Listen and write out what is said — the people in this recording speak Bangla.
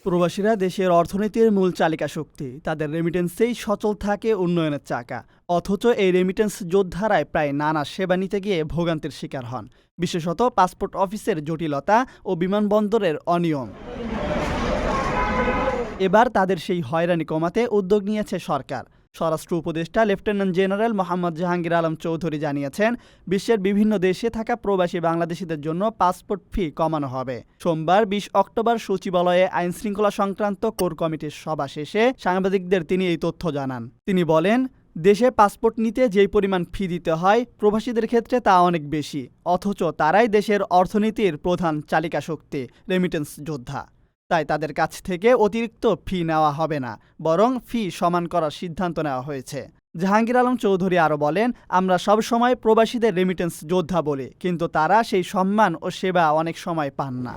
প্রবাসীরা দেশের অর্থনীতির মূল চালিকা শক্তি। তাদের রেমিটেন্সেই সচল থাকে উন্নয়নের চাকা। অথচ এই রেমিটেন্স যোদ্ধারাই প্রায় নানা সেবা নিতে গিয়ে ভোগান্তির শিকার হন, বিশেষত পাসপোর্ট অফিসের জটিলতা ও বিমানবন্দরের অনিয়ম। এবার তাদের সেই হয়রানি কমাতে উদ্যোগ নিয়েছে সরকার। স্বরাষ্ট্র উপদেষ্টা লেফটেন্যান্ট জেনারেল মোহাম্মদ জাহাঙ্গীর আলম চৌধুরী জানিয়েছেন, বিশ্বের বিভিন্ন দেশে থাকা প্রবাসী বাংলাদেশিদের জন্য পাসপোর্ট ফি কমানো হবে। সোমবার ২০ অক্টোবর সচিবালয়ে আইনশৃঙ্খলা সংক্রান্ত কোর কমিটির সভা শেষে সাংবাদিকদের তিনি এই তথ্য জানান। তিনি বলেন, দেশে পাসপোর্ট নিতে যেই পরিমাণ ফি দিতে হয় প্রবাসীদের ক্ষেত্রে তা অনেক বেশি, অথচ তারাই দেশের অর্থনীতির প্রধান চালিকা শক্তি, রেমিটেন্স যোদ্ধা। তাই তাদের কাছ থেকে অতিরিক্ত ফি নেওয়া হবে না, বরং ফি সমান করার সিদ্ধান্ত নেওয়া হয়েছে। জাহাঙ্গীর আলম চৌধুরী আরও বলেন, আমরা সব সময় প্রবাসীদের রেমিটেন্স যোদ্ধা বলি, কিন্তু তারা সেই সম্মান ও সেবা অনেক সময় পান না।